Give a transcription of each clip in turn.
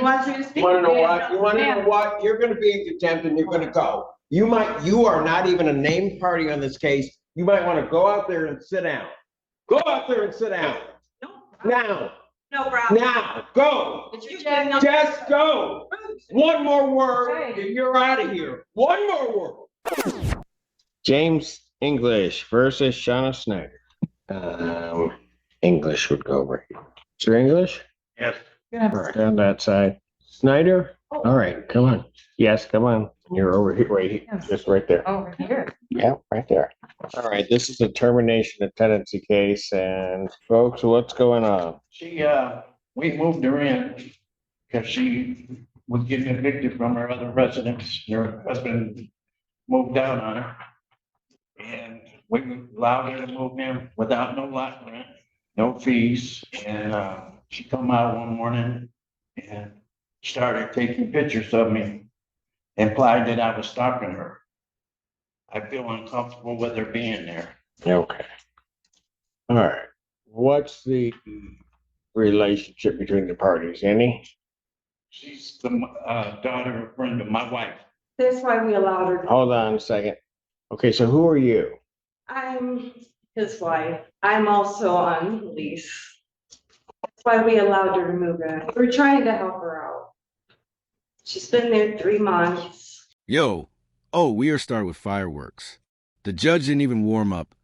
wants you to speak. You want to know what? You want to know what? You're going to be in contempt and you're going to go. You are not even a named party on this case. You might want to go out there and sit down. Go out there and sit down. Now. No problem. Now, go. Just go. One more word and you're out of here. One more word. James English versus Shauna Snyder. English would go right here. Is there English? Yes. All right, on that side. Snyder? All right, come on. Yes, come on. You're over here, right here, just right there. Over here. Yeah, right there. All right, this is a termination of tenancy case, and folks, what's going on? We moved her in because she was getting evicted from her other residence. Her husband moved out on her. And we allowed her to move in without no lot rent, no fees. And she come out one morning and started taking pictures of me, implied that I was stalking her. I feel uncomfortable with her being there. Okay. All right. What's the relationship between the parties? Any? She's the daughter, friend of my wife. That's why we allowed her. Hold on a second. Okay, so who are you? I'm his wife. I'm also on lease. That's why we allowed her to move in. We're trying to help her out. She's been there 3 months. Yo. Oh, we are starting with fireworks. The judge didn't even warm up.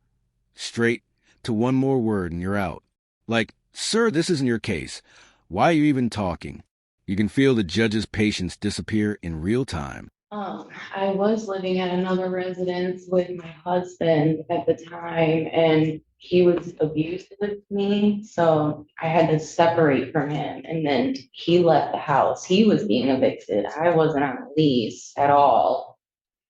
Straight to one more word and you're out. Like, sir, this isn't your case. Why are you even talking? You can feel the judge's patience disappear in real time. I was living at another residence with my husband at the time, and he was abusive to me, so I had to separate from him, and then he left the house. He was being evicted. I wasn't on a lease at all.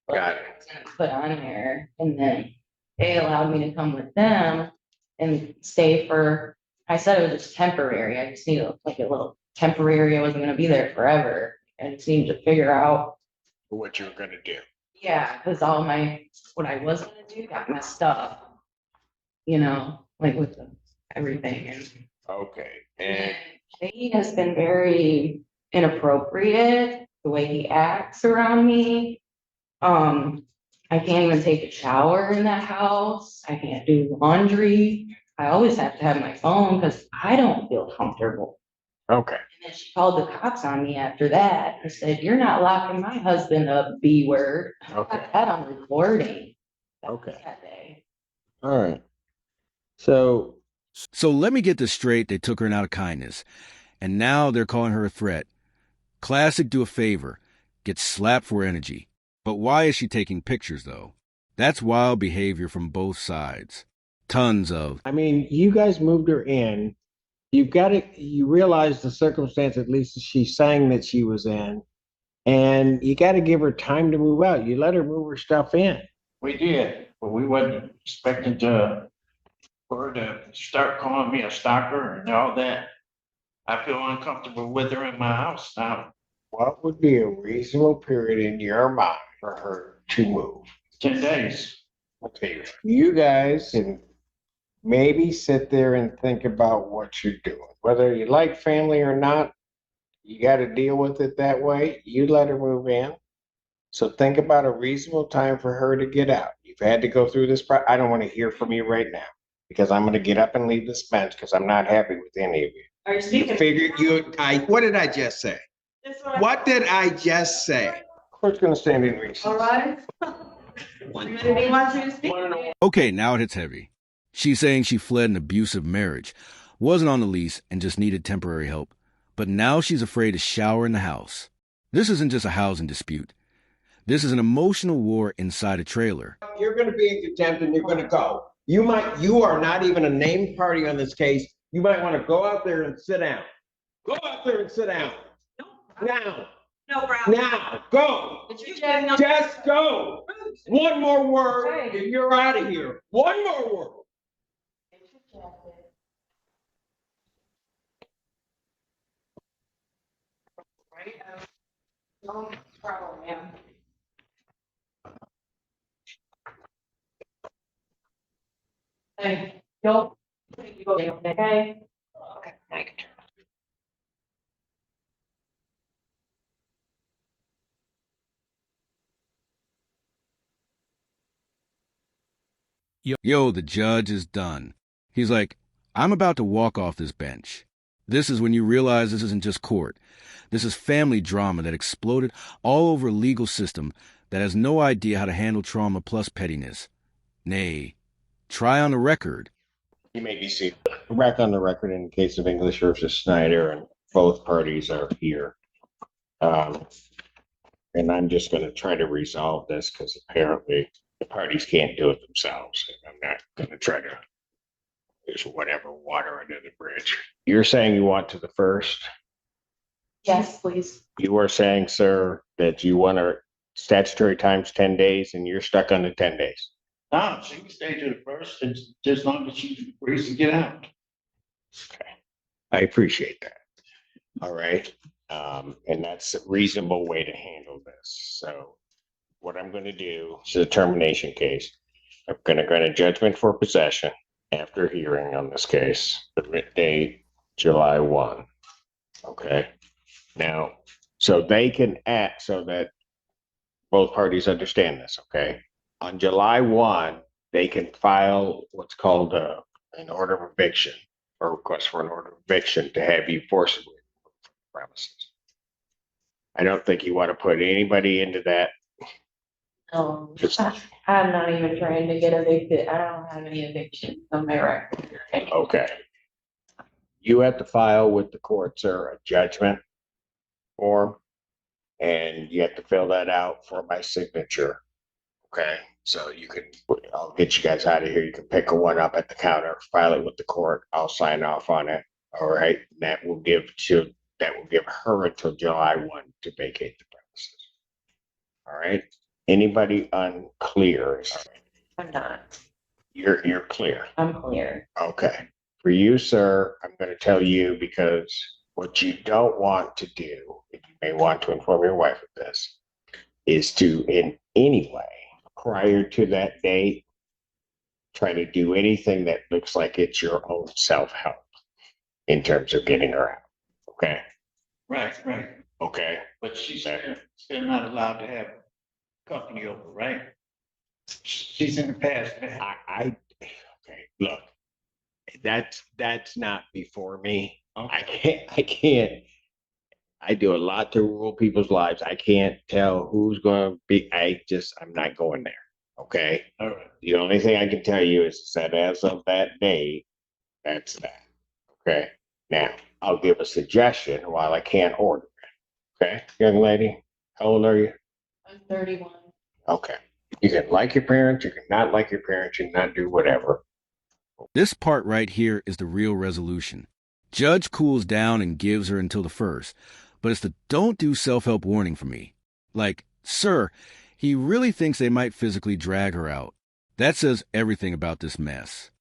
Got it. Put on there, and then they allowed me to come with them and stay for, I said it was just temporary. I just needed like a little temporary. I wasn't gonna be there forever. I just needed to figure out What you're going to do. yeah, because what I was gonna do got messed up, like with everything. And Okay. And he has been very inappropriate, the way he acts around me. I can't even take a shower in that house. I can't do laundry. I always have to have my phone because I don't feel comfortable. okay. And then she called the cops on me after that and said, "You're not locking my husband up, B word." Okay. I got that on recording. Okay. That day. All right. So So let me get this straight. They took her in out of kindness. And now they're calling her a threat. Classic do a favor. Get slapped for energy. But why is she taking pictures, though? That's wild behavior from both sides. Tons of. I mean, you guys moved her in. You realize the circumstance, at least she's saying that she was in, and you got to give her time to move out. You let her move her stuff in. We did, but we wasn't expecting for her to start calling me a stalker and all that. I feel uncomfortable with her in my house now. What would be a reasonable period in your mind for her to move? 10 days. Okay, you guys can maybe sit there and think about what you're doing. Whether you like family or not, you got to deal with it that way. You let her move in. So think about a reasonable time for her to get out. You've had to go through this. I don't want to hear from you right now because I'm going to get up and leave this bench because I'm not happy with any of you. Are you speaking? What did I just say? What did I just say? Court's going to stand in recess. All right. He wants you to speak. Okay, now it hits heavy. She's saying she fled an abusive marriage, wasn't on the lease, and just needed temporary help. But now she's afraid to shower in the house. This isn't just a housing dispute. This is an emotional war inside a trailer. You're going to be in contempt and you're going to go. You are not even a named party on this case. You might want to go out there and sit down. Go out there and sit down. Now. No problem. Now, go. Just go. One more word and you're out of here. One more word. No problem, ma'am. Hey, don't. Okay. Okay. Yo, the judge is done. He's like, I'm about to walk off this bench. This is when you realize this isn't just court. This is family drama that exploded all over a legal system that has no idea how to handle trauma plus pettiness. Nay, try on the record. You may be seated. Back on the record in the case of English versus Snyder, and both parties are here. And I'm just going to try to resolve this because apparently the parties can't do it themselves. And I'm not going to try to use whatever water under the bridge. You're saying you want to the first. Yes, please. You are saying, sir, that you want a statutory times 10 days and you're stuck on the 10 days. No, she can stay to the first, as long as she agrees to get out. Okay. I appreciate that. All right. And that's a reasonable way to handle this. So what I'm going to do is a termination case. I'm going to grant a judgment for possession after hearing on this case, the writ date, July 1. Okay. Now, so they can act so that both parties understand this. Okay. On July 1, they can file what's called an order of eviction or request for an order of eviction to have you forcibly remove from the premises. I don't think you want to put anybody into that. I'm not even trying to get evicted. I don't have any evictions on my record. Okay. You have to file with the court, sir, a judgment form, and you have to fill that out for my signature. Okay. So you can, I'll get you guys out of here. You can pick one up at the counter, file it with the court. I'll sign off on it. All right. That will give her until July 1 to vacate the premises. All right. Anybody unclear? I'm not. You're clear. I'm clear. Okay. For you, sir, I'm going to tell you because what you don't want to do, and you may want to inform your wife of this, is to in any way prior to that date try to do anything that looks like it's your own self-help in terms of getting her out. Okay. Right. Okay. But she's still not allowed to have company over, right? She's in the past. Okay. Look, that's not before me. Okay. I can't. I do a lot to rule people's lives. I can't tell who's going to be. I'm not going there. Okay. All right. The only thing I can tell you is that as of that day, that's that. Okay. Now, I'll give a suggestion while I can't order it. Okay, young lady, how old are you? I'm 31. Okay. You can like your parents, you can not like your parents, you can not do whatever. This part right here is the real resolution. Judge cools down and gives her until the first, but it's the don't do self-help warning for me. Like, sir, he really thinks they might physically drag her out. That says everything about this mess.